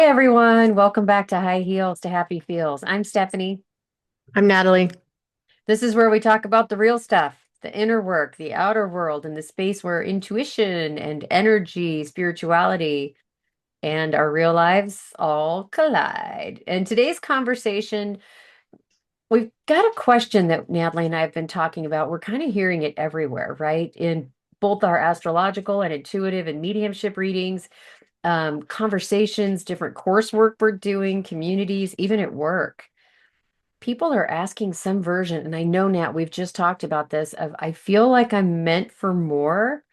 Hey everyone, welcome back to High Heels to Happy Feels. I'm Stephanie. I'm Natalie. This is where we talk about the real stuff, the inner work, the outer world, and the space where intuition and energy, spirituality, and our real lives all collide. And today's conversation, we've got a question that Natalie and I have been talking about. We're kind of hearing it everywhere, right? In both our astrological and intuitive and mediumship readings, conversations, different coursework we're doing, communities, even at work. People are asking some version, and I know, Nat, we've just talked about this, of I feel like I'm meant for more,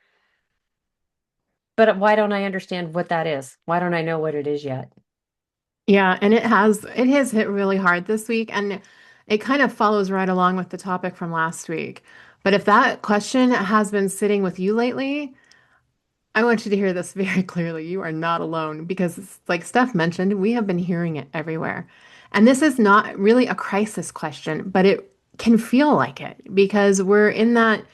but why don't I understand what that is? Why don't I know what it is yet? Yeah, and it has hit really hard this week, and it kind of follows right along with the topic from last week. But if that question has been sitting with you lately, I want you to hear this very clearly. You are not alone because, like Steph mentioned, we have been hearing it everywhere. And this is not really a crisis question, but it can feel like it because we're in that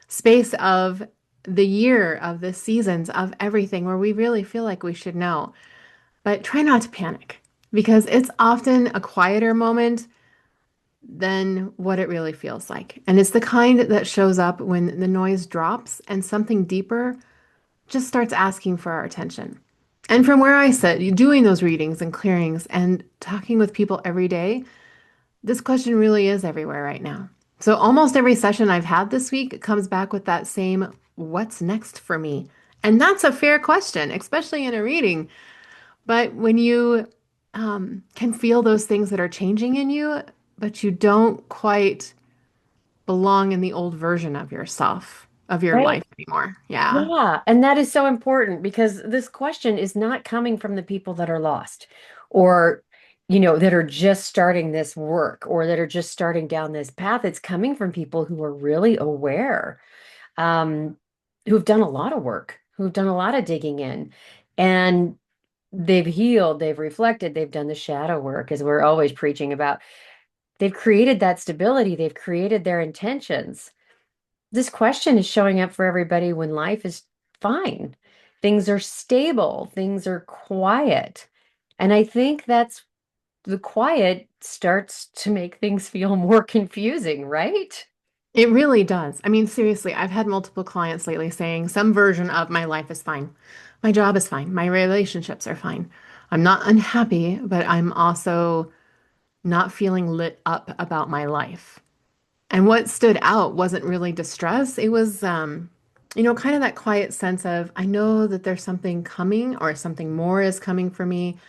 space of the year, of the seasons, of everything where we really feel like we should know. But try not to panic because it's often a quieter moment than what it really feels like. And it's the kind that shows up when the noise drops and something deeper just starts asking for our attention. And from where I sit, doing those readings and clearings and talking with people every day, this question really is everywhere right now. So almost every session I've had this week comes back with that same, what's next for me? And that's a fair question, especially in a reading. But when you can feel those things that are changing in you, but you don't quite belong in the old version of yourself, of your Right. life anymore. Yeah. Yeah. And that is so important because this question is not coming from the people that are lost or, that are just starting this work or that are just starting down this path. It's coming from people who are really aware, um, who've done a lot of work, who've done a lot of digging in. And they've healed, they've reflected, they've done the shadow work, as we're always preaching about. They've created that stability, they've created their intentions. This question is showing up for everybody when life is fine. Things are stable, things are quiet. And I think that's the quiet starts to make things feel more confusing, right? It really does. I mean, seriously, I've had multiple clients lately saying some version of my life is fine. My job is fine. My relationships are fine. I'm not unhappy, but I'm also not feeling lit up about my life. And what stood out wasn't really distress. It was, kind of that quiet sense of, I know that there's something coming or something more is coming for me,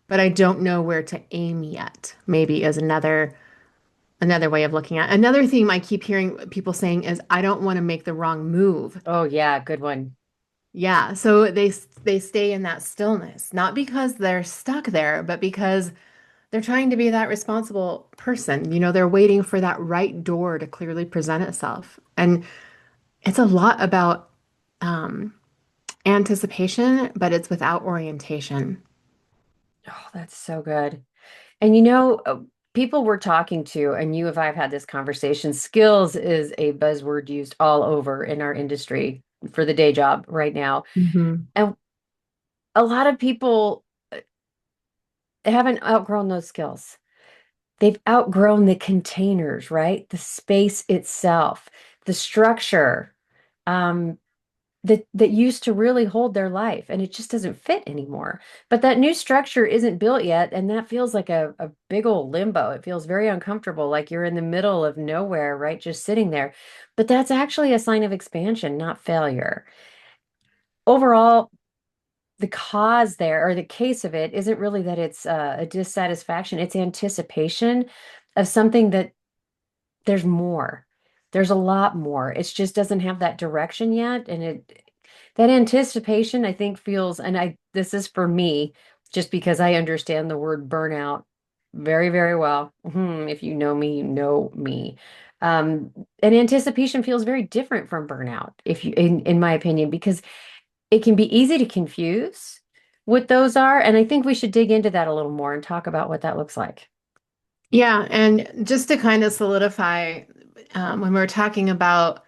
but I don't know where to aim yet, maybe is another way of looking at it. Another theme I keep hearing people saying is, I don't want to make the wrong move. Oh, yeah, good one. Yeah, so they stay in that stillness, not because they're stuck there, but because they're trying to be that responsible person. They're waiting for that right door to clearly present itself. And it's a lot about um, anticipation, but it's without orientation. Oh, that's so good. And people we're talking to, and you and I have had this conversation, skills is a buzzword used all over in our industry for the day job right now. Hmm. And a lot of people haven't outgrown those skills. They've outgrown the containers, right? The space itself, the structure, um, that used to really hold their life, and it just doesn't fit anymore. But that new structure isn't built yet, and that feels like a big old limbo. It feels very uncomfortable, like you're in the middle of nowhere, right? Just sitting there. But that's actually a sign of expansion, not failure. Overall, the cause there or the case of it isn't really that it's a dissatisfaction, it's anticipation of something that there's more. There's a lot more. It just doesn't have that direction yet. And that anticipation, I think, feels, and this is for me, just because I understand the word burnout very, very well. If you know me, you know me. Um, and anticipation feels very different from burnout, if you, in my opinion, because it can be easy to confuse what those are. And I think we should dig into that a little more and talk about what that looks like. Yeah, and just to kind of solidify, when we're talking about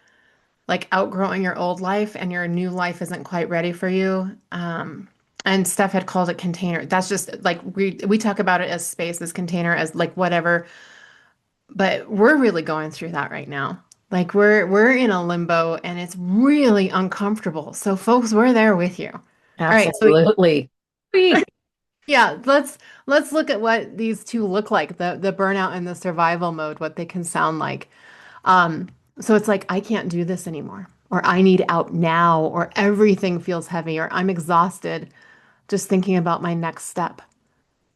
like outgrowing your old life and your new life isn't quite ready for you, And Steph had called it container. That's just like we talk about it as space, as container, as like whatever, but we're really going through that right now. Like we're in a limbo and it's really uncomfortable. So folks, we're there with you. All right, so Absolutely. Whee! yeah, let's look at what these two look like, the burnout and the survival mode, what they can sound like. Um, so it's like I can't do this anymore, or I need out now, or everything feels heavy, or I'm exhausted just thinking about my next step.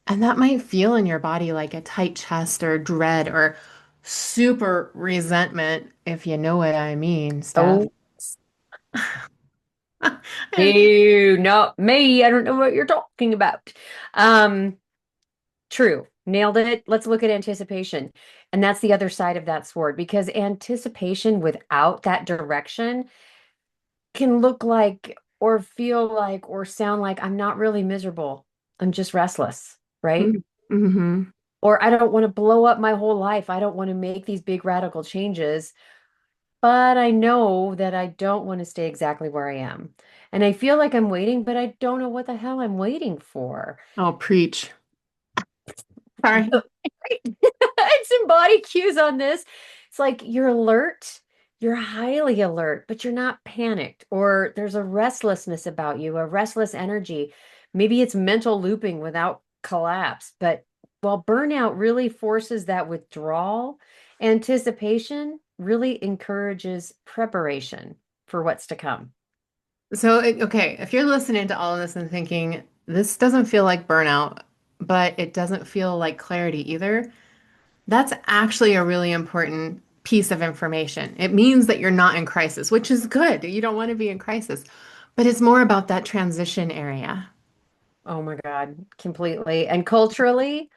And that might feel in your body like a tight chest or dread or super resentment, if you know what I mean, Steph. Oh, you, not me. I don't know what you're talking about. Um, True. Nailed it. Let's look at anticipation. And that's the other side of that sword because anticipation without that direction can look like or feel like or sound like I'm not really miserable. I'm just restless, right? Mm-hmm. Or I don't want to blow up my whole life. I don't want to make these big radical changes, but I know that I don't want to stay exactly where I am. And I feel like I'm waiting, but I don't know what the hell I'm waiting for. Oh, preach. Sorry. It's some body cues on this. It's like you're alert, you're highly alert, but you're not panicked, or there's a restlessness about you, a restless energy. Maybe it's mental looping without collapse. But while burnout really forces that withdrawal, anticipation really encourages preparation for what's to come. So, okay, if you're listening to all of this and thinking, this doesn't feel like burnout, but it doesn't feel like clarity either, that's actually a really important piece of information. It means that you're not in crisis, which is good. You don't want to be in crisis, but it's more about that transition area. Oh my God, completely. And culturally,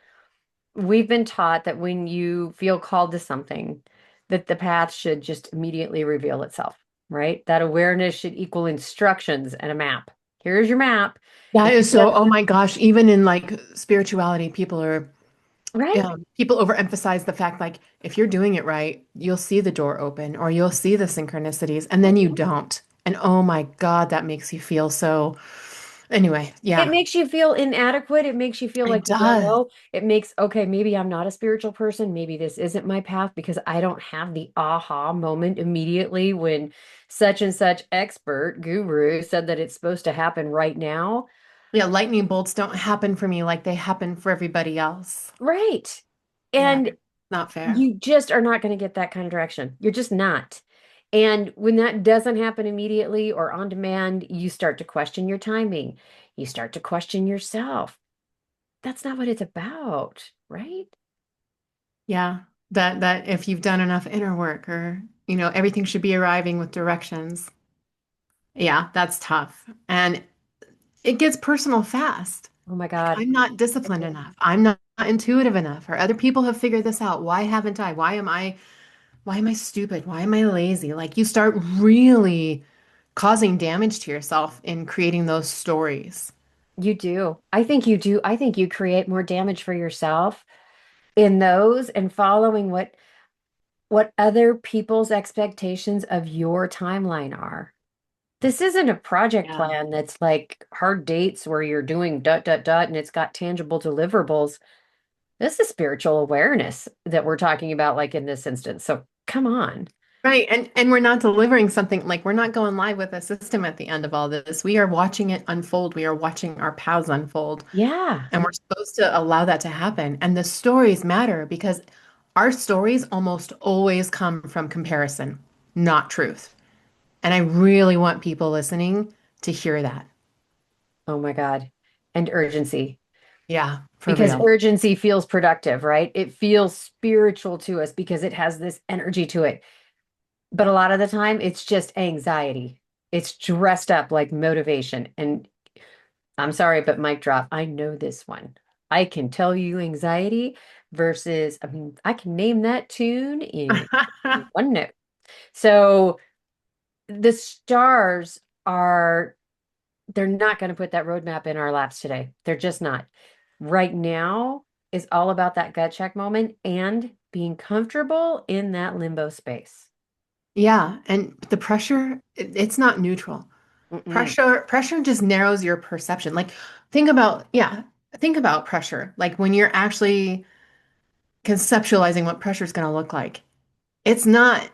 we've been taught that when you feel called to something, that the path should just immediately reveal itself, right? That awareness should equal instructions and a map. Here's your map. That If is it so, doesn't, oh my gosh, even in like spirituality, right? people overemphasize the fact like if you're doing it right, you'll see the door open or you'll see the synchronicities and then you don't. And oh my God, that makes you feel so. Anyway, It yeah, makes you feel inadequate. It makes you feel it like you don't does. know. It makes, okay, maybe I'm not a spiritual person. Maybe this isn't my path because I don't have the aha moment immediately when such and such expert guru said that it's supposed to happen right now. Yeah, lightning bolts don't happen for me like they happen for everybody else. Right. Yeah, And not fair. you just are not going to get that kind of direction. You're just not. And when that doesn't happen immediately or on demand, you start to question your timing. You start to question yourself. That's not what it's about, right? Yeah, that if you've done enough inner work or everything should be arriving with directions. Yeah, that's tough. And it gets personal fast. Oh my Like God. I'm not disciplined enough. I'm not intuitive enough. Or other people have figured this out. Why haven't I? Why am I stupid? Why am I lazy? Like you start really causing damage to yourself in creating those stories. You do. I think you do. I think you create more damage for yourself in those and following what other people's expectations of your timeline are. This isn't a project Yeah. plan that's like hard dates where you're doing dot dot dot and it's got tangible deliverables. This is spiritual awareness that we're talking about, like in this instance. So come on. Right. And we're not delivering something like we're not going live with a system at the end of all this. We are watching it unfold. We are watching our paths unfold. Yeah, And we're supposed to allow that to happen. And the stories matter because our stories almost always come from comparison, not truth. And I really want people listening to hear that. oh my God. And urgency. Yeah, for Because real. urgency feels productive, right? It feels spiritual to us because it has this energy to it. But a lot of the time, it's just anxiety. It's dressed up like motivation. And I'm sorry, but mic drop. I know this one. I can tell you anxiety versus, I mean, I can name that tune in one note. So the stars are, they're not going to put that roadmap in our laps today. They're just not. Right now is all about that gut check moment and being comfortable in that limbo space. Yeah, and the pressure, it's not neutral. Mm-mm. Pressure just narrows your perception. Like think about pressure. Like when you're actually conceptualizing what pressure is going to look like. It's not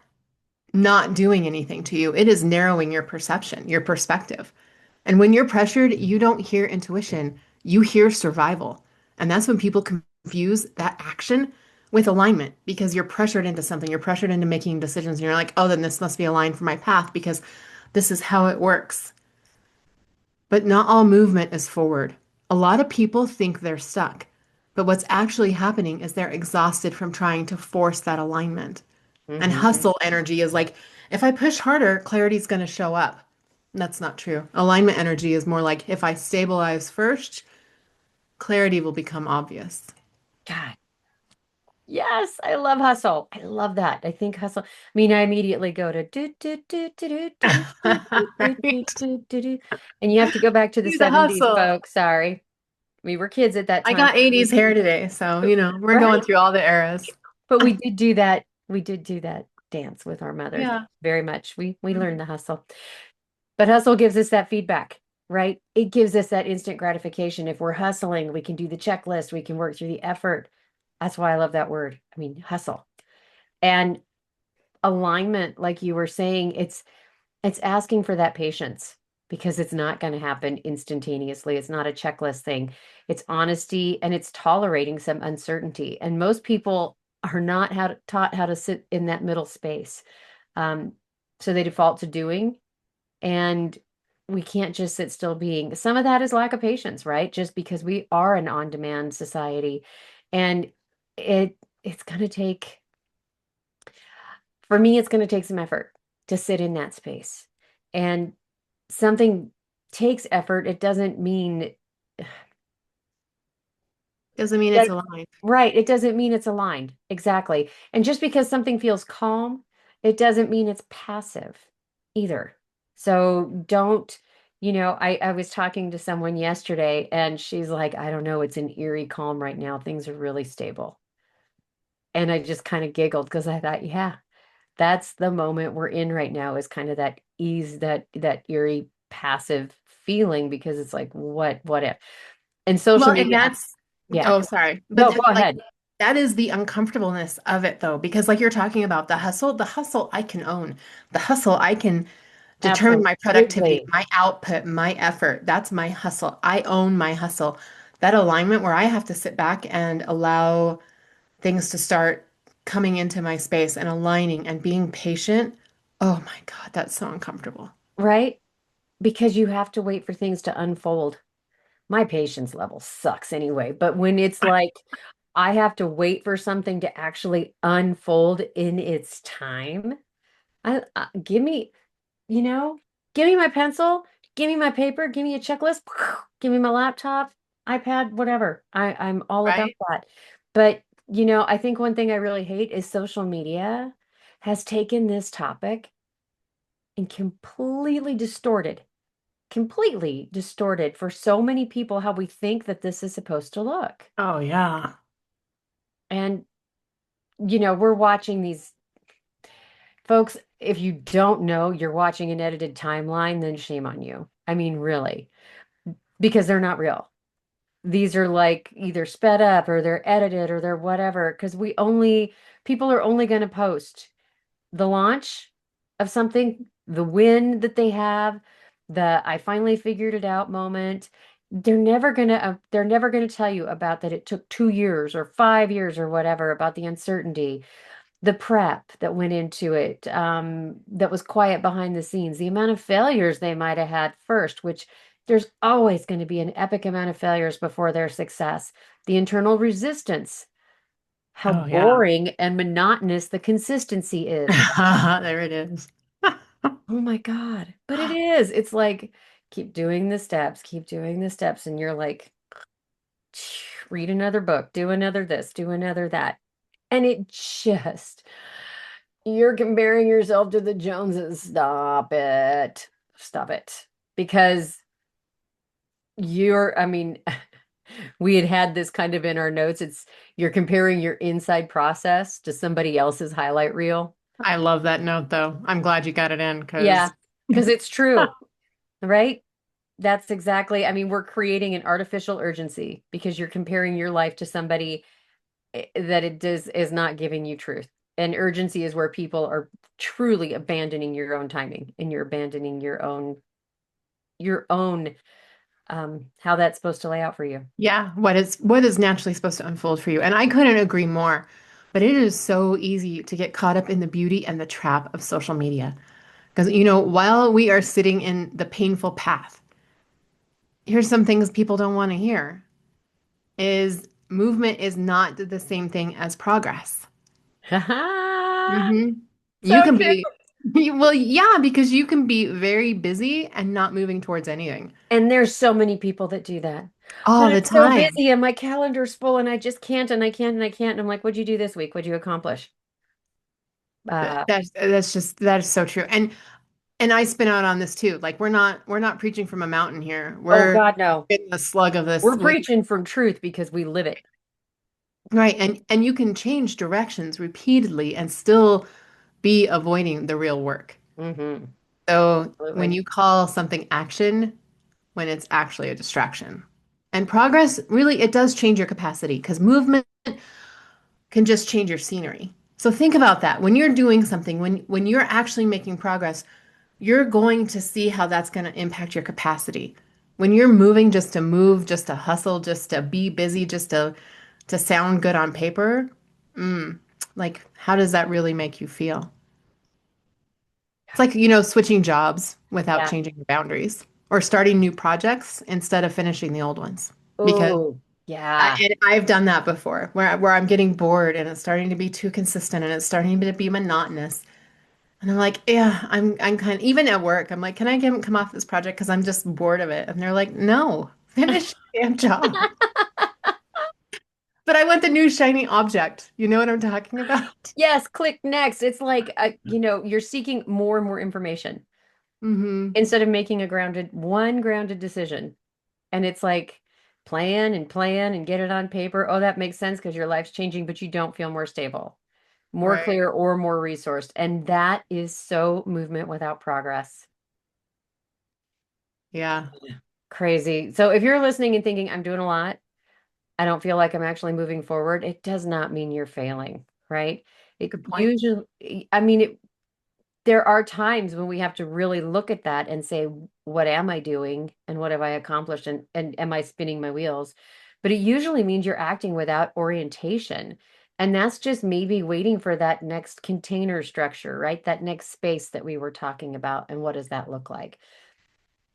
doing anything to you. It is narrowing your perception, your perspective. And when you're pressured, you don't hear intuition, you hear survival. And that's when people confuse that action with alignment because you're pressured into something. You're pressured into making decisions, and you're like, oh, then this must be aligned for my path because this is how it works. But not all movement is forward. A lot of people think they're stuck, but what's actually happening is they're exhausted from trying to force that alignment. And Hmm. hustle energy is like, if I push harder, clarity's going to show up. That's not true. Alignment energy is more like, if I stabilize first, clarity will become obvious. God, yes, I love hustle. I love that. I think hustle. I mean, I immediately go to do do do do do do do do do do Right? do do do, and you have to go back to the Do the 70s, hustle. folks. Sorry, we were kids at that I time, got 80s hair today, so we're right? going through all the eras. But we did do that. We did do that dance with our mothers Yeah. very much. We learned Mhm. the hustle. But hustle gives us that feedback, right? It gives us that instant gratification. If we're hustling, we can do the checklist, we can work through the effort. That's why I love that word. I mean, hustle. And alignment, like you were saying, it's asking for that patience because it's not going to happen instantaneously. It's not a checklist thing. It's honesty and it's tolerating some uncertainty. And most people are not taught how to sit in that middle space. Um, so they default to doing, and we can't just sit still being. Some of that is lack of patience, right? Just because we are an on-demand society, and it's going to take, for me, it's going to take some effort to sit in that space. And something takes effort, it doesn't mean Doesn't mean it's that, aligned. right, it doesn't mean it's aligned. Exactly. And just because something feels calm, it doesn't mean it's passive either. So don't, I was talking to someone yesterday and she's like, I don't know, it's an eerie calm right now. Things are really stable. And I just kind of giggled because I thought, yeah, that's the moment we're in right now, is kind of that ease, that eerie passive feeling, because it's like, what if? And social Well, and media, that's, yeah. oh, sorry. But No, go like ahead. that is the uncomfortableness of it though, because like you're talking about the hustle I can own. The hustle I can determine my productivity, Absolutely. my output, my effort. That's my hustle. I own my hustle. That alignment where I have to sit back and allow things to start coming into my space and aligning and being patient. Oh my God, that's so uncomfortable. Right? Because you have to wait for things to unfold. My patience level sucks anyway, but when it's like I have to wait for something to actually unfold in its time, give me, you know, give me my pencil, give me my paper, give me a checklist, give me my laptop, iPad, whatever. I'm all about Right? that. But, I think one thing I really hate is social media has taken this topic and completely distorted for so many people how we think that this is supposed to look. Oh yeah. And, we're watching these folks. If you don't know you're watching an edited timeline, then shame on you. I mean, really, because they're not real. These are like either sped up or they're edited or they're whatever. Because people are only going to post the launch of something, the win that they have, the I finally figured it out moment. They're never gonna tell you about that it took 2 years or 5 years or whatever, about the uncertainty, the prep that went into it, that was quiet behind the scenes, the amount of failures they might have had first, which there's always going to be an epic amount of failures before their success, the internal resistance, how Oh yeah. boring and monotonous the consistency is. There it is. Oh my God. But it is. It's like, keep doing the steps, keep doing the steps. And you're like, read another book, do another this, do another that. And you're comparing yourself to the Joneses. Stop it. Stop it. Because I mean, we had this kind of in our notes. You're comparing your inside process to somebody else's highlight reel. I love that note though. I'm glad you got it in Yeah, because because it's true. right? That's exactly, I mean, we're creating an artificial urgency because you're comparing your life to somebody that it does is not giving you truth. And urgency is where people are truly abandoning your own timing and you're abandoning your own how that's supposed to lay out for you. Yeah, what is naturally supposed to unfold for you. And I couldn't agree more. But it is so easy to get caught up in the beauty and the trap of social media. Because, while we are sitting in the painful path, here's some things people don't want to hear is movement is not the same thing as progress. Hmm. You So can true. be, well, yeah, because you can be very busy and not moving towards anything And there's so many people that do that. But all I'm the so time. busy and my calendar's full and I just can't and I can't and I can't. And I'm like, what'd you do this week? What'd you accomplish? Uh, That is so true. And I spin out on this too. Like we're not preaching from a mountain here. oh We're God, no. in the slug of this We're with preaching from truth because we live it. right. And you can change directions repeatedly and still be avoiding the real work. Hmm. So when Absolutely. you call something action, when it's actually a distraction. And progress, really, it does change your capacity because movement can just change your scenery. So think about that. When you're doing something, when you're actually making progress, you're going to see how that's going to impact your capacity. When you're moving just to move, just to hustle, just to be busy, just to sound good on paper, like how does that really make you feel? It's like, switching jobs without Yeah. changing your boundaries or starting new projects instead of finishing the old ones. Because Oh, yeah. and I've done that before where I'm getting bored and it's starting to be too consistent and it's starting to be monotonous. And I'm like, yeah, I'm kind of, even at work, I'm like, can I come off this project because I'm just bored of it? And they're like, no, finish your damn job. But I want the new shiny object. You know what I'm talking about? Yes, click next. It's like, you're seeking more and more information Hmm. instead of making one grounded decision. And it's like plan and get it on paper. Oh, that makes sense because your life's changing, but you don't feel more stable, more Right. clear, or more resourced. And that is so movement without progress. Yeah. Crazy. So if you're listening and thinking, I'm doing a lot, I don't feel like I'm actually moving forward, it does not mean you're failing, right? It Good point. usually, I mean, there are times when we have to really look at that and say, what am I doing and what have I accomplished and am I spinning my wheels? But it usually means you're acting without orientation. And that's just maybe waiting for that next container structure, right? That next space that we were talking about. And what does that look like?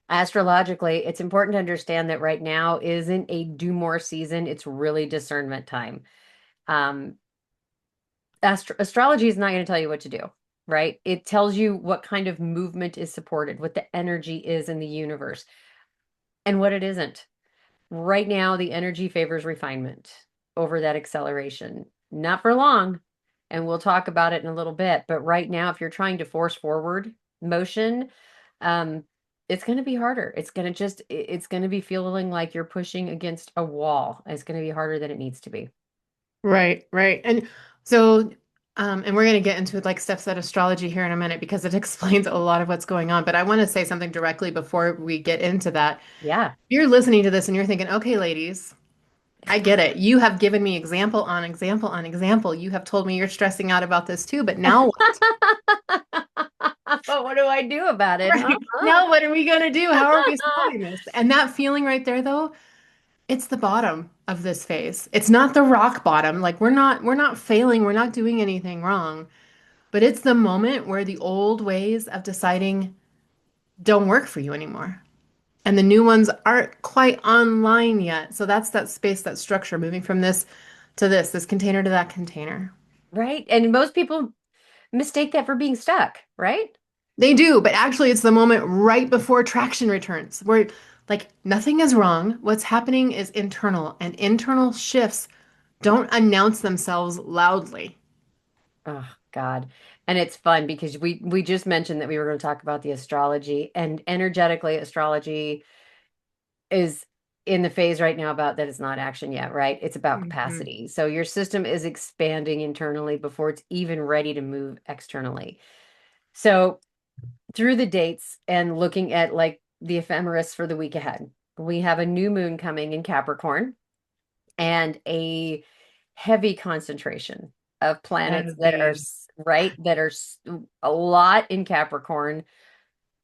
Astrologically, it's important to understand that right now isn't a do more season, it's really discernment time. Um, astrology is not going to tell you what to do, right? It tells you what kind of movement is supported, what the energy is in the universe, and what it isn't. Right now, the energy favors refinement over that acceleration. Not for long, and we'll talk about it in a little bit. But right now, if you're trying to force forward motion, um, it's going to be harder. It's going to be feeling like you're pushing against a wall. It's going to be harder than it needs to be. Right, right. And so, and we're going to get into like steps at astrology here in a minute because it explains a lot of what's going on. But I want to say something directly before we get into that. Yeah. You're listening to this and you're thinking, okay, ladies, I get it. You have given me example on example on example. You have told me you're stressing out about this too, but now what? But what do I do about it, huh? Right. Now what are we going to do? How are we solving this? And that feeling right there, though, it's the bottom of this phase. It's not the rock bottom. Like we're not failing, we're not doing anything wrong, but it's the moment where the old ways of deciding don't work for you anymore. And the new ones aren't quite online yet. So that's that space, that structure, moving from this to this container to that container. Right? And most people mistake that for being stuck, right? They do, but actually it's the moment right before traction returns where like nothing is wrong. What's happening is internal, and internal shifts don't announce themselves loudly. Oh God. And it's fun because we just mentioned that we were going to talk about the astrology and energetically astrology is in the phase right now about that it's not action yet, right? It's about Mhm. capacity. So your system is expanding internally before it's even ready to move externally. So through the dates and looking at like the ephemeris for the week ahead. We have a new moon coming in Capricorn and a heavy concentration of planets that are Heavy. right, that are a lot in Capricorn,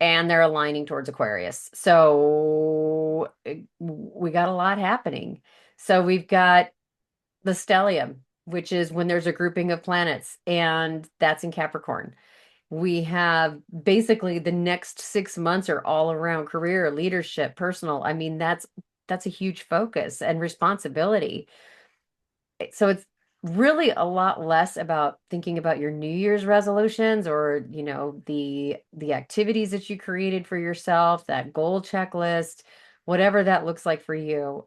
and they're aligning towards Aquarius. So we got a lot happening. So we've got the stellium, which is when there's a grouping of planets, and that's in Capricorn. We have basically the next 6 months are all around career, leadership, personal. I mean, that's a huge focus and responsibility. So it's really a lot less about thinking about your New Year's resolutions or, the activities that you created for yourself, that goal checklist, whatever that looks like for you,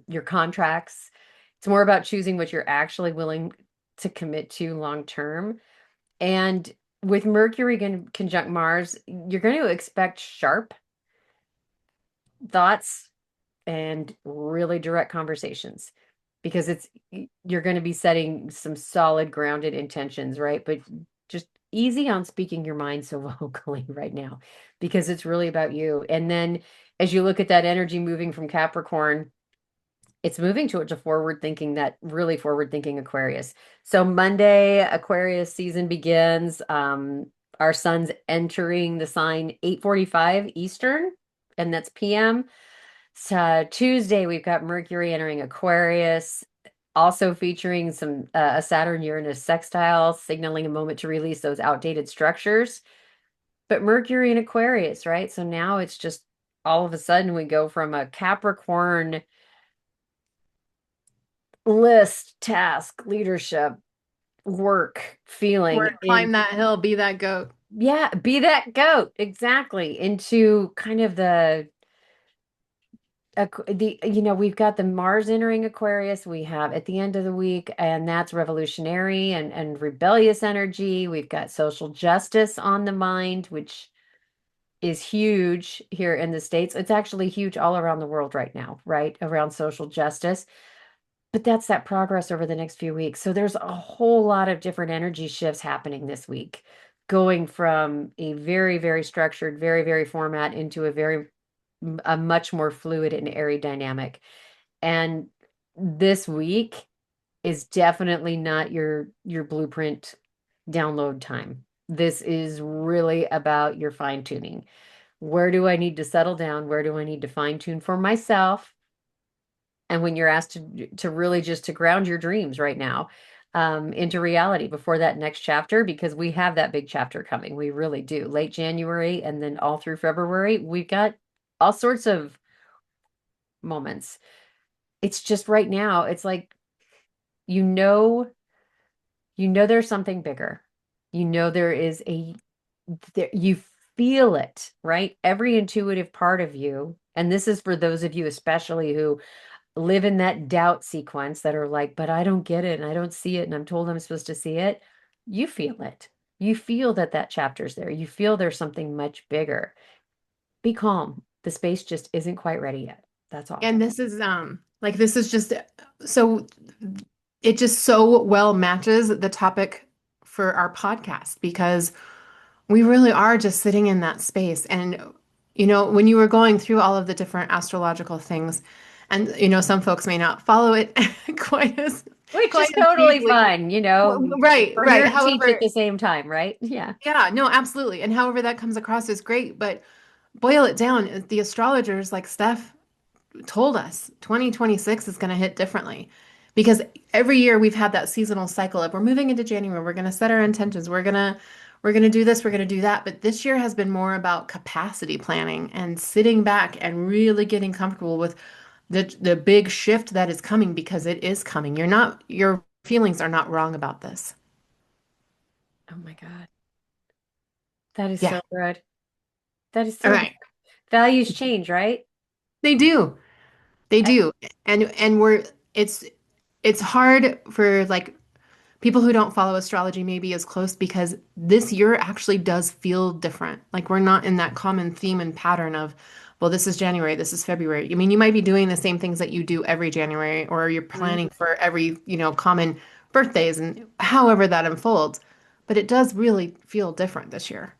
your contracts. It's more about choosing what you're actually willing to commit to long term. And with Mercury conjunct Mars, you're going to expect sharp thoughts and really direct conversations because you're going to be setting some solid grounded intentions, right? But just easy on speaking your mind so vocally right now because it's really about you. And then as you look at that energy moving from Capricorn, it's moving towards a forward thinking, that really forward thinking Aquarius. So Monday, Aquarius season begins. Our sun's entering the sign 8:45 Eastern, and that's PM. So Tuesday, we've got Mercury entering Aquarius, also featuring some a Saturn Uranus sextile, signaling a moment to release those outdated structures. But Mercury in Aquarius, right? So now it's just all of a sudden we go from a Capricorn list, task, leadership, work, Or feeling in, climb that hill, be that goat. yeah, be that goat, exactly, into kind of we've got the Mars entering Aquarius. We have at the end of the week, and that's revolutionary and rebellious energy. We've got social justice on the mind, which is huge here in the States. It's actually huge all around the world right now, right? Around social justice. But that's that progress over the next few weeks. So there's a whole lot of different energy shifts happening this week, going from a very, very structured, very, very format into a much more fluid and airy dynamic. And this week is definitely not your blueprint download time. This is really about your fine tuning. Where do I need to settle down? Where do I need to fine tune for myself? And when you're asked to really just to ground your dreams right now into reality before that next chapter, because we have that big chapter coming. We really do. Late January and then all through February, we've got all sorts of moments. It's just right now, it's like you know, there's something bigger. There is you feel it, right? Every intuitive part of you, and this is for those of you especially who live in that doubt sequence that are like, but I don't get it and I don't see it and I'm told I'm supposed to see it. You feel it. You feel that chapter's there. You feel there's something much bigger. Be calm. The space just isn't quite ready yet. That's all. And this is just so it just so well matches the topic for our podcast because we really are just sitting in that space. And, when you were going through all of the different astrological things, and, some folks may not follow it quite as Which is quite as totally deeply. fine, Right, We're right. here to teach at However, the same time, right? Yeah. yeah, no, absolutely. And however that comes across is great, but boil it down, the astrologers like Steph told us 2026 is going to hit differently because every year we've had that seasonal cycle of we're moving into January, we're going to set our intentions, we're going to do this, we're going to do that, but this year has been more about capacity planning and sitting back and really getting comfortable with the big shift that is coming because it is coming. Your feelings are not wrong about this. Oh my God. That is Yeah. so good. That is All so good. right. Values change, right? They do. They I, do. And it's it's hard for like people who don't follow astrology maybe as close because this year actually does feel different. Like we're not in that common theme and pattern of, well, this is January, this is February. I mean, you might be doing the same things that you do every January, or you're planning for every, common birthdays and however that unfolds. But it does really feel different this year.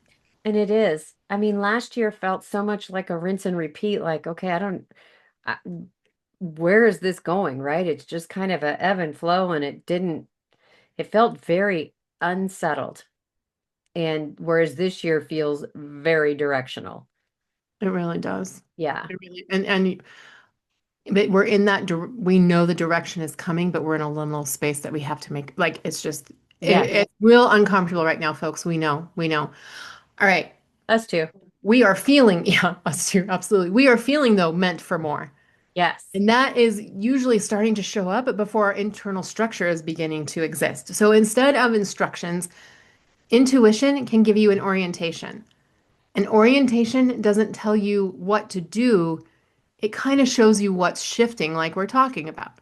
And it is. I mean, last year felt so much like a rinse and repeat. Like, okay, I, where is this going, right? It's just kind of a ebb and flow, and it felt very unsettled. And whereas this year feels very directional. It really does. Yeah. It really, and but we're in that we know the direction is coming, but we're in a liminal space that we have to make like it's just Yes. it's real uncomfortable right now, folks. We know. We know. All right. Us too. We are feeling, yeah, us too, absolutely. We are feeling though meant for more. Yes. And that is usually starting to show up before our internal structure is beginning to exist. So instead of instructions, intuition can give you an orientation. An orientation doesn't tell you what to do, it kind of shows you what's shifting, like we're talking about.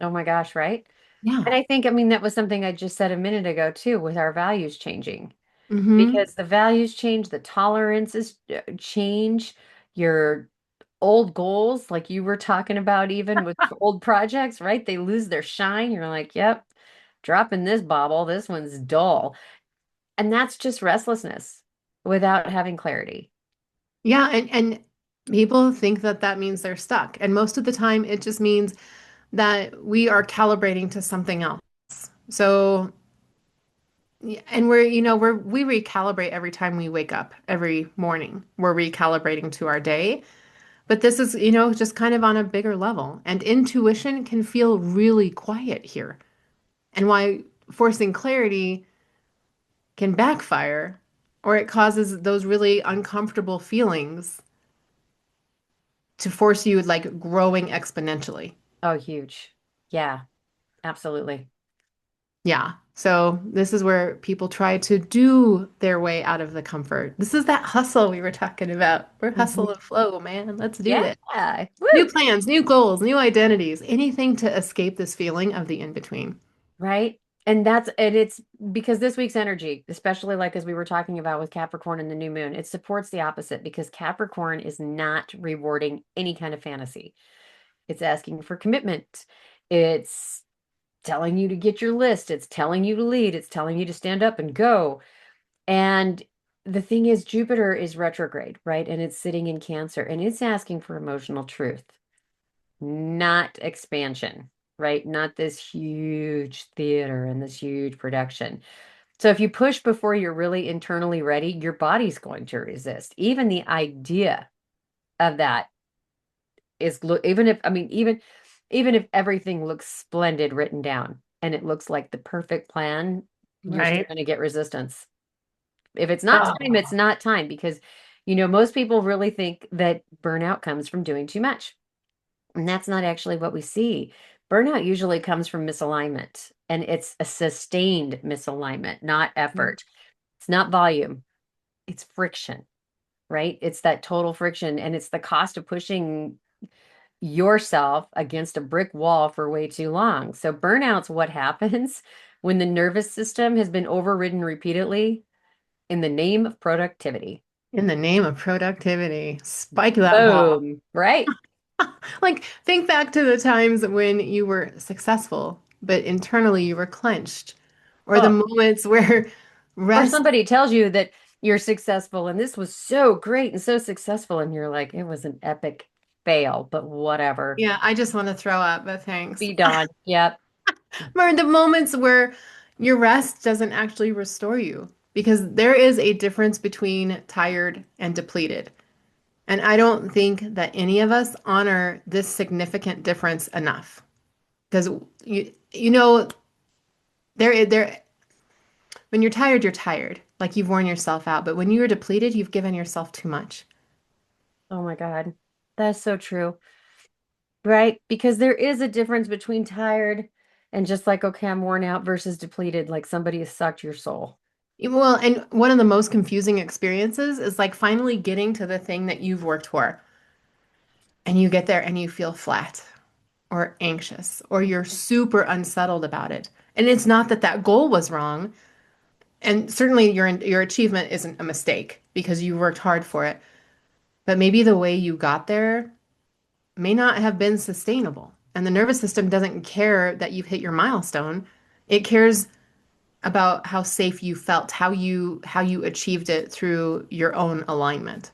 Oh my gosh, right? And Yeah. I think, I mean, that was something I just said a minute ago too, with our values changing. Mm-hmm. Because the values change, the tolerances change, your old goals, like you were talking about, even with old projects, right? They lose their shine. You're like, yep, dropping this bobble, this one's dull. And that's just restlessness without having clarity. Yeah, and people think that that means they're stuck. And most of the time, it just means that we are calibrating to something else. So, yeah, and we recalibrate every time we wake up every morning. We're recalibrating to our day. But this is, just kind of on a bigger level. And intuition can feel really quiet here. And why forcing clarity can backfire or it causes those really uncomfortable feelings to force you like growing exponentially. Oh, huge. Yeah, absolutely. Yeah. So this is where people try to do their way out of the comfort. This is that hustle we were talking about. We're hustle Mhm. and flow, man. Let's do Yeah. this. New Woo. plans, new goals, new identities, anything to escape this feeling of the in between. Right. And it's because this week's energy, especially like as we were talking about with Capricorn and the new moon, it supports the opposite because Capricorn is not rewarding any kind of fantasy. It's asking for commitment. It's telling you to get your list. It's telling you to lead. It's telling you to stand up and go. And the thing is, Jupiter is retrograde, right? And it's sitting in Cancer and it's asking for emotional truth, not expansion, right? Not this huge theater and this huge production. So if you push before you're really internally ready, your body's going to resist. Even the idea of that is even if I mean even if everything looks splendid written down and it looks like the perfect plan, you're still Right. going to get resistance. If it's not time, it's Oh, not time because most people really think that burnout comes from doing too much. And that's not actually what we see. Burnout usually comes from misalignment, and it's a sustained misalignment, not effort. It's not volume, it's friction, right? It's that total friction, and it's the cost of pushing yourself against a brick wall for way too long. So, burnout's what happens when the nervous system has been overridden repeatedly in the name of productivity. in the name of productivity, spike that ball. Boom, right? Like, think back to the times when you were successful, but internally you were clenched, or the Oh, moments where or rest. somebody tells you that you're successful and this was so great and so successful, and you're like, it was an epic fail, but whatever. Yeah, I just want to throw up, but thanks. Be done. Yep. Or the moments where your rest doesn't actually restore you, because there is a difference between tired and depleted. And I don't think that any of us honor this significant difference enough. Because there when you're tired, you're tired. Like you've worn yourself out. But when you're depleted, you've given yourself too much. Oh my God. That's so true. Right? Because there is a difference between tired and just like, okay, I'm worn out versus depleted, like somebody has sucked your soul. Well, and one of the most confusing experiences is like finally getting to the thing that you've worked for. And you get there and you feel flat or anxious or you're super unsettled about it. And it's not that that goal was wrong. And certainly your achievement isn't a mistake because you worked hard for it. But maybe the way you got there may not have been sustainable. And the nervous system doesn't care that you've hit your milestone. It cares about how safe you felt, how you achieved it through your own alignment.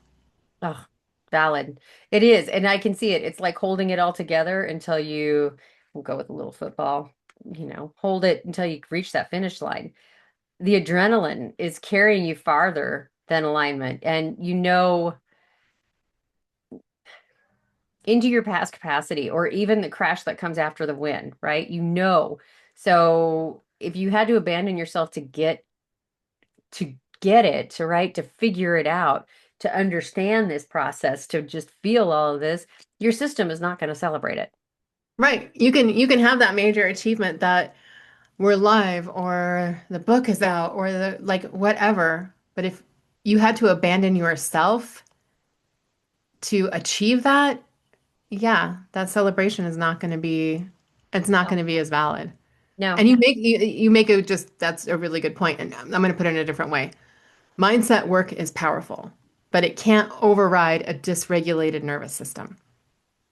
Oh, valid. It is. And I can see it. It's like holding it all together until we'll go with a little football, hold it until you reach that finish line. The adrenaline is carrying you farther than alignment. And into your past capacity or even the crash that comes after the win, right? So if you had to abandon yourself to get it, right, to figure it out, to understand this process, to just feel all of this, your system is not going to celebrate it. Right. You can have that major achievement that we're live or the book is out or the like whatever. But if you had to abandon yourself to achieve that, yeah, that celebration is not going to be it's not No, going to be as valid. no. And you make a just that's a really good point. And I'm going to put it in a different way. Mindset work is powerful, but it can't override a dysregulated nervous system.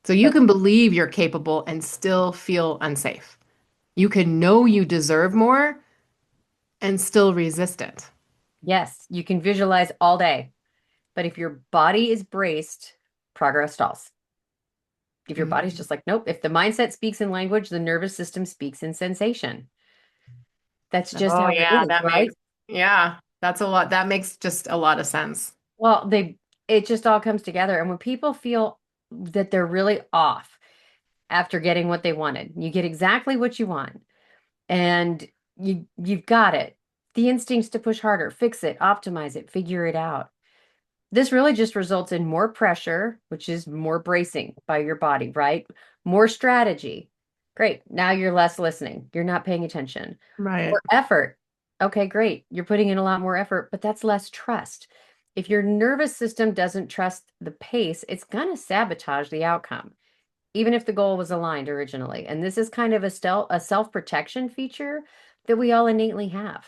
So you But can believe you're capable and still feel unsafe. You can know you deserve more and still resist it. yes, you can visualize all day, but if your body is braced, progress stalls. If your body's Mm. just like, nope, if the mindset speaks in language, the nervous system speaks in sensation. That's just Oh how it yeah, is, right? yeah, that's a lot. That makes just a lot of sense. Well, it just all comes together. And when people feel that they're really off after getting what they wanted, you get exactly what you want and you've got it. The instincts to push harder, fix it, optimize it, figure it out. This really just results in more pressure, which is more bracing by your body, right? More strategy. Great. Now you're less listening. You're not paying attention. Right. More effort. Okay, great. You're putting in a lot more effort, but that's less trust. If your nervous system doesn't trust the pace, it's going to sabotage the outcome, even if the goal was aligned originally. And this is kind of a self-protection feature that we all innately have.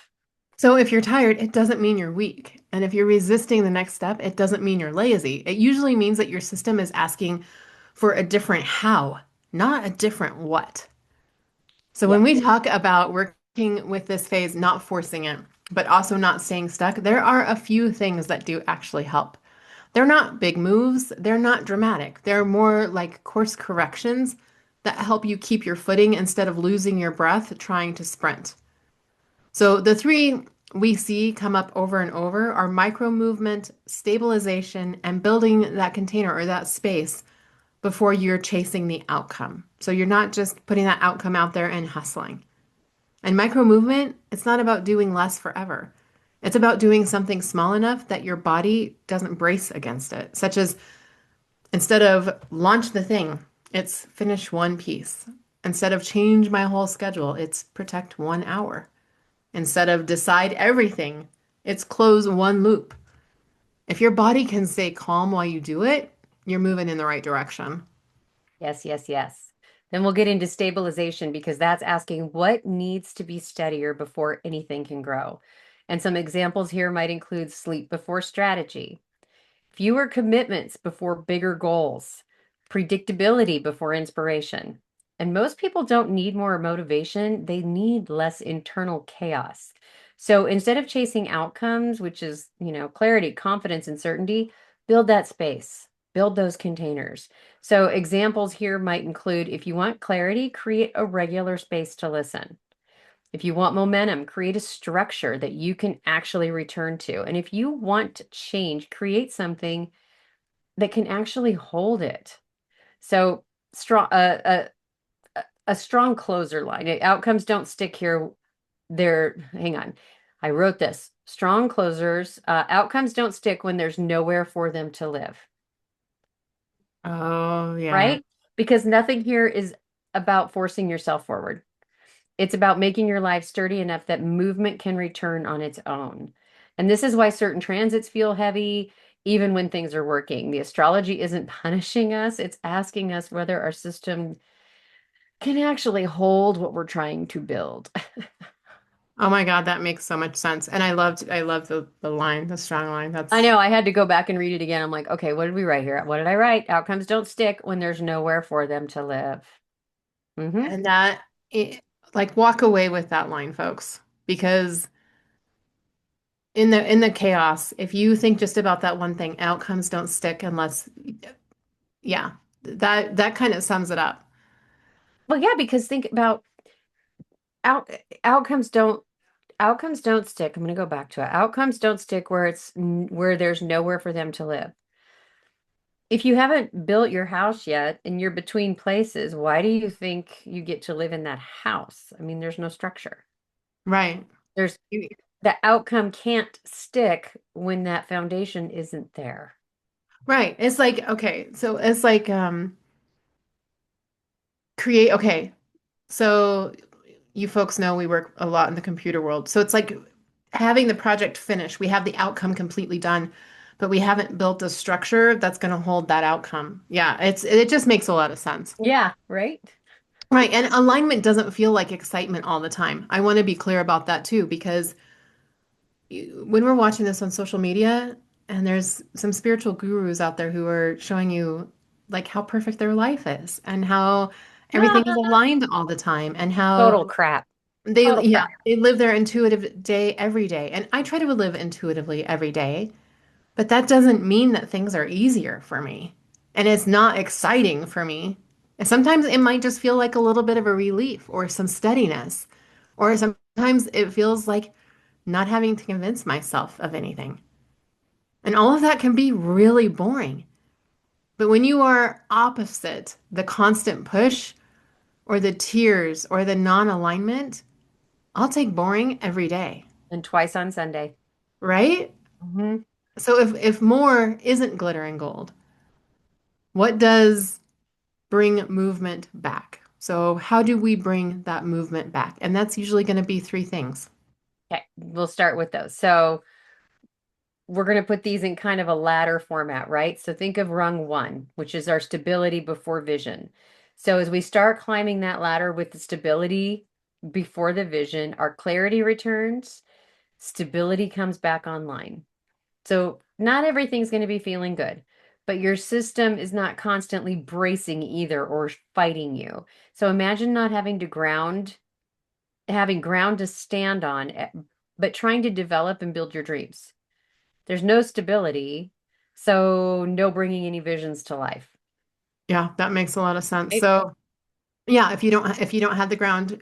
So if you're tired, it doesn't mean you're weak. And if you're resisting the next step, it doesn't mean you're lazy. It usually means that your system is asking for a different how, not a different what. So Yeah. when we talk about working with this phase, not forcing it, but also not staying stuck, there are a few things that do actually help. They're not big moves, they're not dramatic. They're more like course corrections that help you keep your footing instead of losing your breath trying to sprint. So the three we see come up over and over are micro movement, stabilization, and building that container or that space before you're chasing the outcome. So you're not just putting that outcome out there and hustling. And micro movement, it's not about doing less forever. It's about doing something small enough that your body doesn't brace against it, such as instead of launch the thing, it's finish one piece. Instead of change my whole schedule, it's protect 1 hour. Instead of decide everything, it's close one loop. If your body can stay calm while you do it, you're moving in the right direction. Yes, yes, yes. Then we'll get into stabilization because that's asking what needs to be steadier before anything can grow. And some examples here might include sleep before strategy, fewer commitments before bigger goals, predictability before inspiration. And most people don't need more motivation, they need less internal chaos. So instead of chasing outcomes, which is, clarity, confidence, and certainty, build that space, build those containers. So examples here might include if you want clarity, create a regular space to listen. If you want momentum, create a structure that you can actually return to. And if you want change, create something that can actually hold it. So strong, a strong closer line. Outcomes don't stick here. Hang on. I wrote this. Strong closers, outcomes don't stick when there's nowhere for them to live, Oh, yeah. right? Because nothing here is about forcing yourself forward. It's about making your life sturdy enough that movement can return on its own. And this is why certain transits feel heavy, even when things are working. The astrology isn't punishing us, it's asking us whether our system can actually hold what we're trying to build. Oh my God, that makes so much sense. And I loved the line, the strong line. I That's know I had to go back and read it again. I'm like, okay, what did we write here? What did I write? Outcomes don't stick when there's nowhere for them to live. Hmm. and that it, like walk away with that line, folks. because in the chaos, if you think just about that one thing, outcomes don't stick unless, yeah, that kind of sums it up. Well, yeah, because think about out outcomes don't outcomes don't stick. I'm going to go back to it. Outcomes don't stick where where there's nowhere for them to live. If you haven't built your house yet and you're between places, why do you think you get to live in that house? I mean, there's no structure. Right. There's the outcome can't stick when that foundation isn't there. Right. It's like, okay, so it's like create, okay. So you folks know we work a lot in the computer world. So it's like having the project finished. We have the outcome completely done, but we haven't built a structure that's going to hold that outcome. Yeah, it just makes a lot of sense. Yeah, right? Right. And alignment doesn't feel like excitement all the time. I want to be clear about that too, because when we're watching this on social media, and there's some spiritual gurus out there who are showing you like how perfect their life is and how everything is aligned all the time and how Total crap. they, Total yeah, crap. they live their intuitive day every day. And I try to live intuitively every day, but that doesn't mean that things are easier for me. And it's not exciting for me. And sometimes it might just feel like a little bit of a relief or some steadiness. Or sometimes it feels like not having to convince myself of anything. And all of that can be really boring. But when you are opposite the constant push or the tears or the non-alignment, I'll take boring every day, And twice on Sunday. right? Hmm. So if more isn't glitter and gold, what does bring movement back? So how do we bring that movement back? And that's usually going to be three things. Okay, we'll start with those. So we're going to put these in kind of a ladder format, right? So think of rung one, which is our stability before vision. So as we start climbing that ladder with the stability before the vision, our clarity returns, stability comes back online. So not everything's going to be feeling good, but your system is not constantly bracing either or fighting you. So imagine not having ground to stand on, but trying to develop and build your dreams. There's no stability, so no bringing any visions to life. Yeah, that makes a lot of sense. Right? So yeah, if you don't have the ground,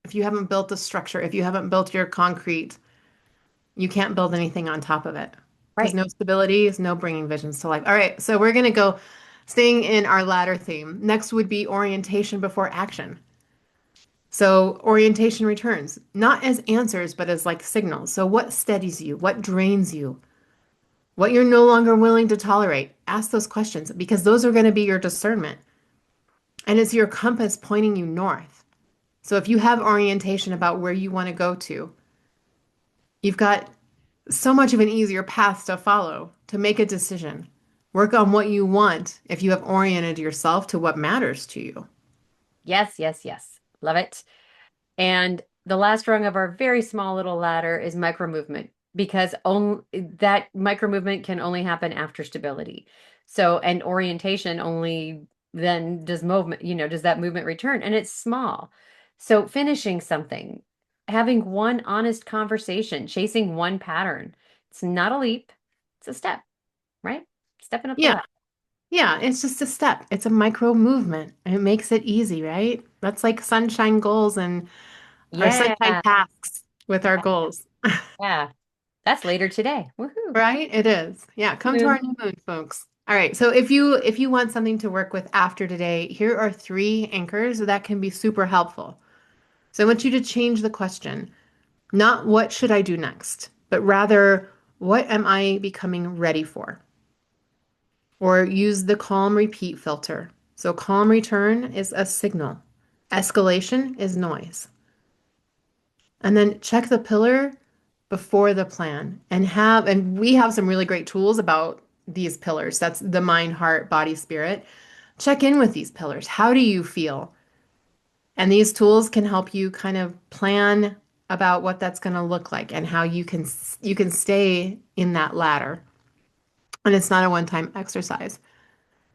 if you haven't built the structure, if you haven't built your concrete, you can't build anything on top of it because Right. no stability is no bringing visions to life. All right, so we're gonna go staying in our ladder theme. Next would be orientation before action. So orientation returns, not as answers, but as like signals. So what steadies you? What drains you? What you're no longer willing to tolerate? Ask those questions because those are going to be your discernment. And it's your compass pointing you north. So if you have orientation about where you want to go to, you've got so much of an easier path to follow to make a decision. Work on what you want if you have oriented yourself to what matters to you. Yes, yes, yes. Love it. And the last rung of our very small little ladder is micro movement because only that micro movement can only happen after stability. So, and orientation only then does movement, does that movement return? And it's small. So, finishing something, having one honest conversation, chasing one pattern, it's not a leap, it's a step, right? Stepping up the Yeah, ladder. yeah, it's just a step. It's a micro movement and it makes it easy, right? That's like sunshine goals and our sunshine Yeah. tasks with our goals. Yeah. That's later today. Woohoo. Right? It is. Yeah, come to our Moon. new moon, folks. All right. So if you want something to work with after today, here are three anchors that can be super helpful. So I want you to change the question, not what should I do next, but rather what am I becoming ready for? Or use the calm repeat filter. So calm return is a signal. Escalation is noise. And then check the pillar before the plan and we have some really great tools about these pillars. That's the mind, heart, body, spirit. Check in with these pillars. How do you feel? And these tools can help you kind of plan about what that's going to look like and how you can stay in that ladder. And it's not a one-time exercise.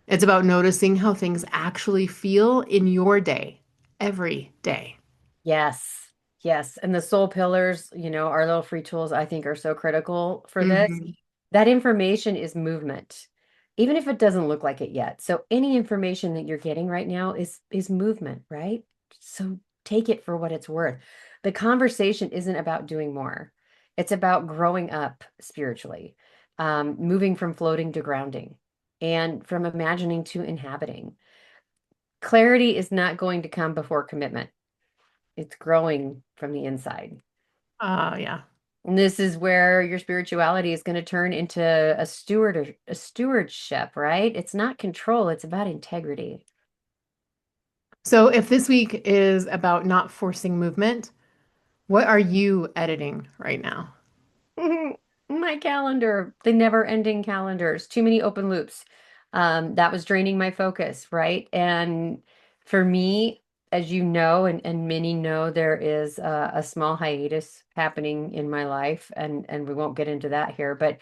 It's about noticing how things actually feel in your day, every day. Yes. Yes, and the soul pillars, our little free tools, I think are so critical for this. Hmm. That information is movement, even if it doesn't look like it yet. So any information that you're getting right now is movement, right? So take it for what it's worth. The conversation isn't about doing more. It's about growing up spiritually, moving from floating to grounding, and from imagining to inhabiting. Clarity is not going to come before commitment. It's growing from the inside. Yeah. And this is where your spirituality is going to turn into a stewardship, right? It's not control, it's about integrity. So if this week is about not forcing movement, what are you editing right now? My calendar, the never-ending calendars, too many open loops. That was draining my focus, right? And for me, as you know, and many know, there is a small hiatus happening in my life, and we won't get into that here, but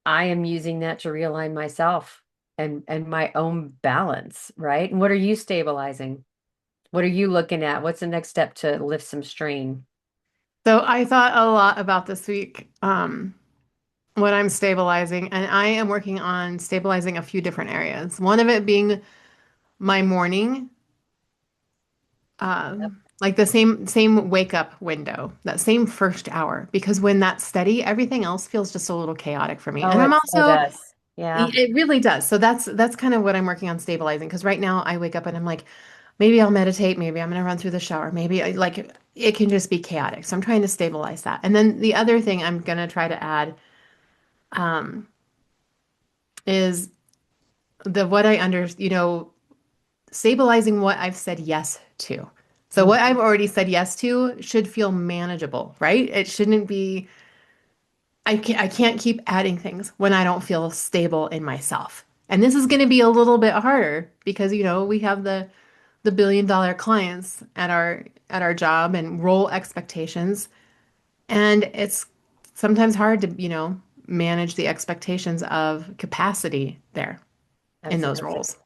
I am using that to realign myself and my own balance, right? And what are you stabilizing? What are you looking at? What's the next step to lift some strain? So I thought a lot about this week, what I'm stabilizing, and I am working on stabilizing a few different areas. One of it being my morning, Yep. like the same wake up window, that same first hour, because when that's steady, everything else feels just a little chaotic for me. Oh, And I'm it so also, does. Yeah, it really does. So that's kind of what I'm working on stabilizing. Because right now I wake up and I'm like, maybe I'll meditate, maybe I'm gonna run through the shower, maybe like it can just be chaotic. So I'm trying to stabilize that. And then the other thing I'm gonna try to add um, is the what I under, stabilizing what I've said yes to. So what Mhm. I've already said yes to should feel manageable, right? It shouldn't be, I can't keep adding things when I don't feel stable in myself. And this is going to be a little bit harder because, we have the billion-dollar clients at our job and role expectations. And it's sometimes hard to, manage the expectations of capacity there in those Absolutely. roles.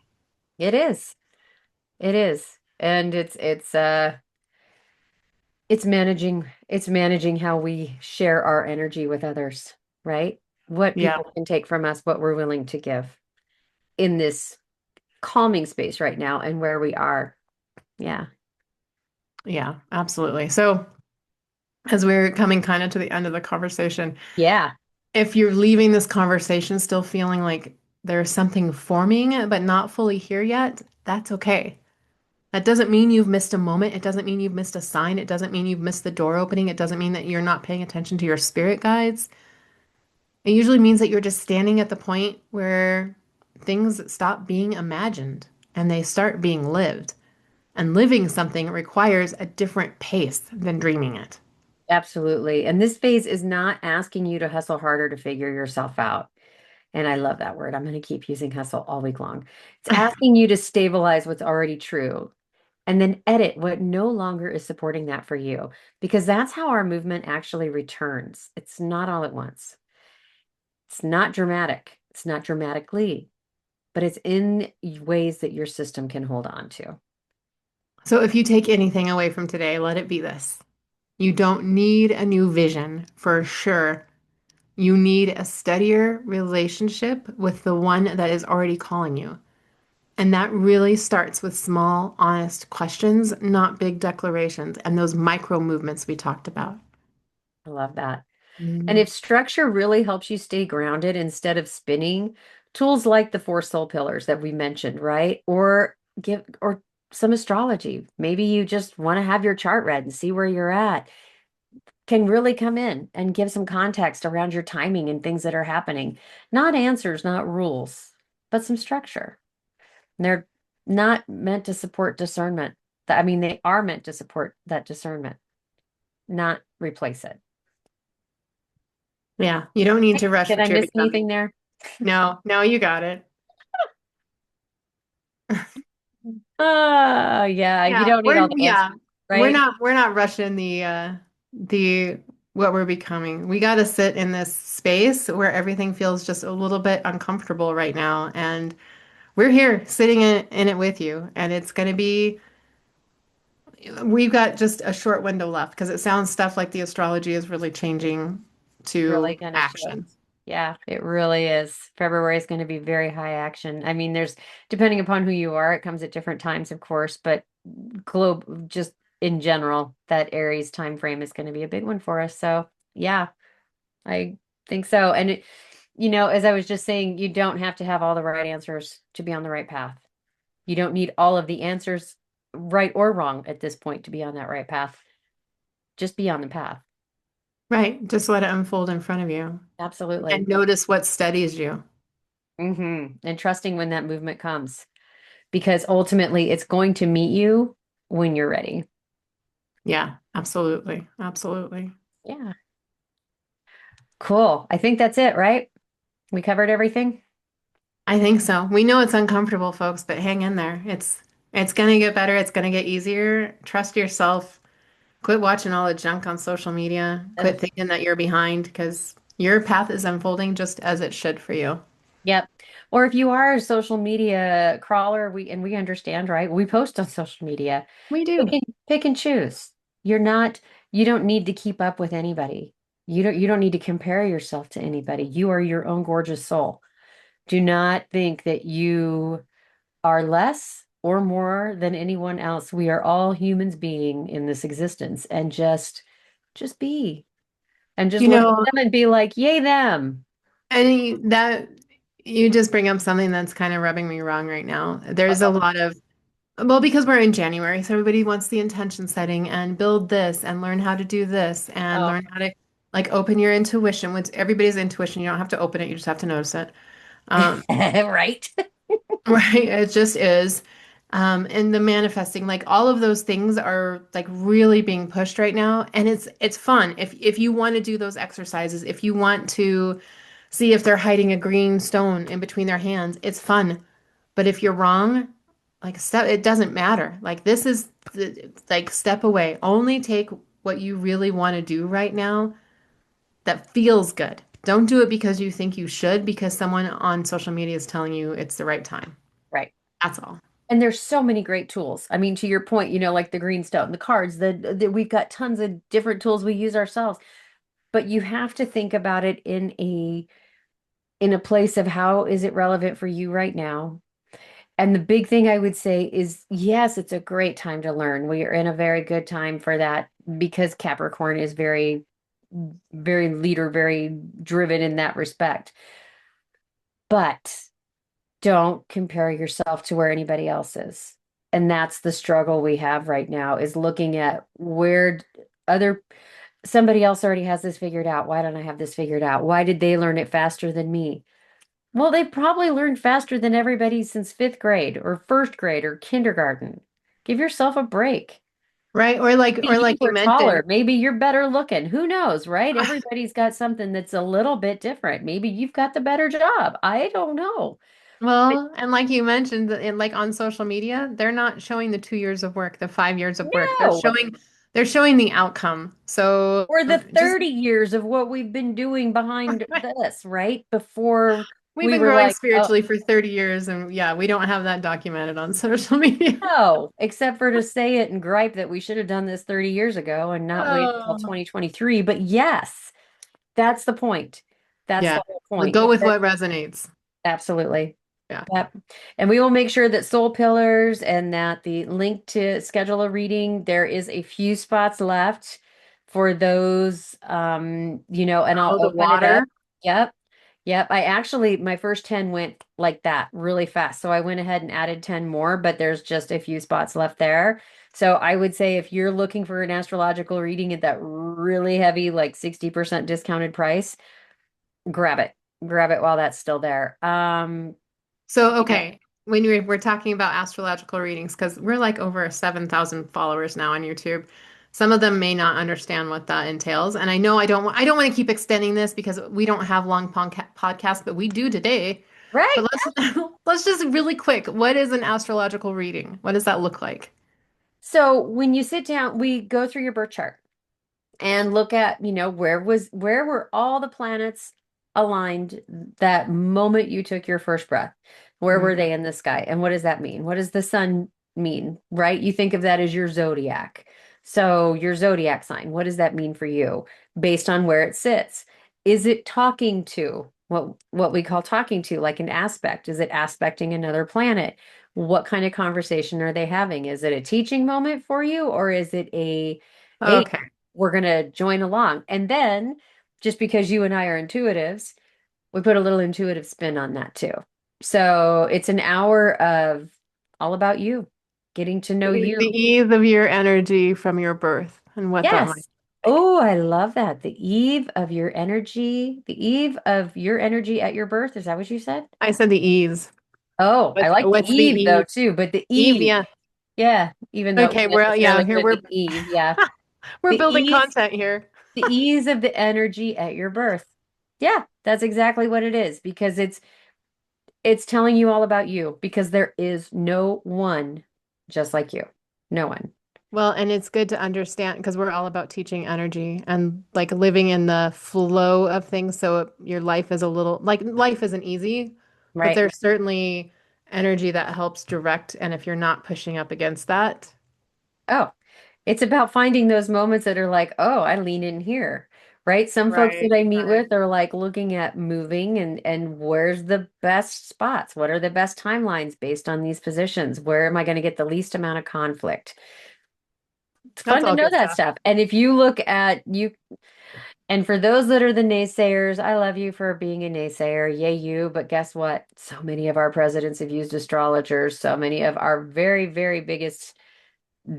It is. It is. And it's managing how we share our energy with others, right? What Yeah. people can take from us, what we're willing to give in this calming space right now and where we are. Yeah. Yeah, absolutely. So, as we're coming kind of to the end of the conversation, Yeah. if you're leaving this conversation still feeling like there's something forming but not fully here yet, that's okay. That doesn't mean you've missed a moment. It doesn't mean you've missed a sign. It doesn't mean you've missed the door opening. It doesn't mean that you're not paying attention to your spirit guides. It usually means that you're just standing at the point where things stop being imagined and they start being lived. And living something requires a different pace than dreaming it. Absolutely. And this phase is not asking you to hustle harder to figure yourself out. And I love that word. I'm going to keep using hustle all week long. It's asking you to stabilize what's already true and then edit what no longer is supporting that for you, because that's how our movement actually returns. It's not all at once. It's not dramatic. It's not dramatically, but it's in ways that your system can hold on to. So if you take anything away from today, let it be this. You don't need a new vision for sure. You need a steadier relationship with the one that is already calling you. And that really starts with small, honest questions, not big declarations, and those micro movements we talked about. I love that. And Mm. if structure really helps you stay grounded instead of spinning, tools like the four soul pillars that we mentioned, right? Or some astrology. Maybe you just want to have your chart read and see where you're at. Can really come in and give some context around your timing and things that are happening. Not answers, not rules, but some structure. And they're not meant to support discernment. I mean, they are meant to support that discernment, not replace it. Yeah, you don't need to rush Did I what you're miss becoming. anything there? No, no, you got it. Yeah, you Yeah, don't need all the answers, we're right? not rushing the what we're becoming. We got to sit in this space where everything feels just a little bit uncomfortable right now, and we're here sitting in it with you, and it's going to be we've got just a short window left because it sounds stuff like the astrology is really changing Really to gonna shift. action. Yeah, it really is. February is going to be very high action. I mean, there's depending upon who you are, it comes at different times, of course, but globe just in general, that Aries time frame is going to be a big one for us. So, yeah, I think so. And as I was just saying, you don't have to have all the right answers to be on the right path. You don't need all of the answers, right or wrong, at this point to be on that right path. Just be on the path. Right. Just let it unfold in front of you and Absolutely. notice what steadies you. And trusting when that movement comes, because ultimately it's going to meet you when you're ready. Yeah, absolutely. Absolutely. Yeah. Cool. I think that's it, right? We covered everything. I think so. We know it's uncomfortable, folks, but hang in there. It's gonna get better. It's gonna get easier. Trust yourself. Quit watching all the junk on social media. Ugh. Quit thinking that you're behind because your path is unfolding just as it should for you. Yep. Or if you are a social media crawler, we understand, right? We post on social media. We Pick do. and, pick and choose. You're not, you don't need to keep up with anybody. You don't need to compare yourself to anybody. You are your own gorgeous soul. Do not think that you are less or more than anyone else. We are all humans being in this existence, and just be and just You look at know, them and be like, yay them. any that you just bring up something that's kind of rubbing me wrong right now. There's a Uh-oh. lot of, well, because we're in January, so everybody wants the intention setting and build this and learn how to do this and Oh. learn how to like open your intuition. With everybody's intuition, you don't have to open it, you just have to notice it. Um, Right. right, it just is. And the manifesting, like all of those things are like really being pushed right now, and it's fun. If you want to do those exercises, if you want to see if they're hiding a green stone in between their hands, it's fun. But if you're wrong, like step, it doesn't matter. Like this is like step away. Only take what you really want to do right now that feels good. Don't do it because you think you should, because someone on social media is telling you it's the right time. Right. That's all. And there's so many great tools. I mean, to your point, like the green stone, the cards, we've got tons of different tools we use ourselves, but you have to think about it in a place of how is it relevant for you right now. And the big thing I would say is, yes, it's a great time to learn. We are in a very good time for that because Capricorn is very, very leader, very driven in that respect. But don't compare yourself to where anybody else is. And that's the struggle we have right now is looking at where other somebody else already has this figured out. Why don't I have this figured out? Why did they learn it faster than me? Well, they probably learned faster than everybody since fifth grade or first grade or kindergarten. Give yourself a break. Right? Maybe Or you like you were mentioned, taller. Maybe you're better looking. Who knows, right? Everybody's got something that's a little bit different. Maybe you've got the better job. I don't know. But well, and like you mentioned, like on social media, they're not showing the 2 years of work, the 5 years of work. They're no, showing the outcome. So or the just 30 years of what we've been doing behind this, right? Before we've we been were growing like, oh, spiritually for 30 years, and yeah, we don't have that documented on social media. no, except for to say it and gripe that we should have done this 30 years ago and not wait until Oh. 2023. But yes, that's the point. That's Yeah. the whole We'll point. go with what resonates. Absolutely. Yeah. Yep. And we will make sure that Soul Pillars and that the link to schedule a reading, there is a few spots left for those, and I'll Oh, the open it up. water. Yep. Yep. My first 10 went like that really fast. So I went ahead and added 10 more, but there's just a few spots left there. So I would say if you're looking for an astrological reading at that really heavy, like 60% discounted price, grab it. Grab it while that's still there. So, You know, okay, when we're talking about astrological readings, because we're like over 7,000 followers now on YouTube. Some of them may not understand what that entails. And I know I don't want to keep extending this because we don't have long podcasts, but we do today. right? But let's just really quick. What is an astrological reading? What does that look like? So when you sit down, we go through your birth chart and look at, where were all the planets aligned that moment you took your first breath? Where were Mhm. they in the sky? And what does that mean? What does the sun? mean, right? You think of that as your zodiac. So, your zodiac sign, what does that mean for you based on where it sits? Is it talking to what we call talking to, like an aspect? Is it aspecting another planet? What kind of conversation are they having? Is it a teaching moment for you, or is it a, hey, Okay. we're going to join along? And then, just because you and I are intuitives, we put a little intuitive spin on that too. So it's an hour of all about you, getting to know The you. ease of your energy from your birth and what that might Yes. be like. Oh, I love that. The eve of your energy, the eve of your energy at your birth. Is that what you said? I said the ease. Oh, I like the What's the eve though eve? too, but the Eve, eve, yeah. yeah, even though it Okay, wasn't well, yeah, necessarily here good, the eve, yeah. we're The building ease, content here. the ease of the energy at your birth. Yeah, that's exactly what it is because it's telling you all about you because there is no one just like you. No one. Well, and it's good to understand because we're all about teaching energy and like living in the flow of things. So your life is a little like life isn't easy, but Right. there's certainly energy that helps direct. And if you're not pushing up against that, Oh, it's about finding those moments that are like, oh, I lean in here. Right? Some folks that right, I meet right. with are like looking at moving and where's the best spots? What are the best timelines based on these positions? Where am I going to get the least amount of conflict? It's That's fun to all know good that stuff. stuff. And if you look at you, and for those that are the naysayers, I love you for being a naysayer. Yay, you. But guess what? So many of our presidents have used astrologers. So many of our very, very biggest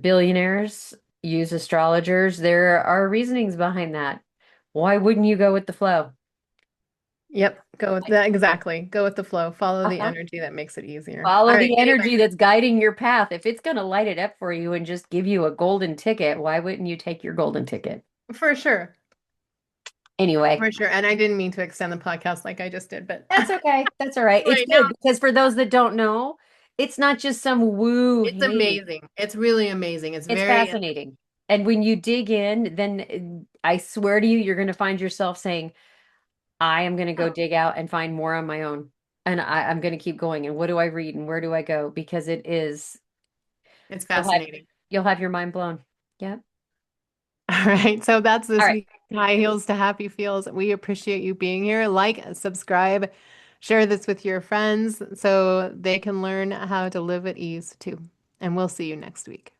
billionaires use astrologers. There are reasonings behind that. Why wouldn't you go with the flow? Yep, go with that exactly. Go with the flow. Follow the Uh-huh. energy that makes it easier. All Follow right. the Anyway, energy that's guiding your path. If it's going to light it up for you and just give you a golden ticket, why wouldn't you take your golden ticket? for sure. Anyway. For sure. And I didn't mean to extend the podcast like I just did, but That's okay. That's all right. It's anyway, no, good because for those that don't know, it's not just some woo, it's hey, amazing. It's really amazing. It's it's very fascinating. And when you dig in, then I swear to you, you're going to find yourself saying, I am going to go dig out and find more on my own. And I'm going to keep going. And what do I read and where do I go? Because it is, it's you'll have, fascinating. you'll have your mind blown. Yep. All right. So that's All this right. week. High heels to happy feels. We appreciate you being here. Like, subscribe, share this with your friends so they can learn how to live at ease too. And we'll see you next week.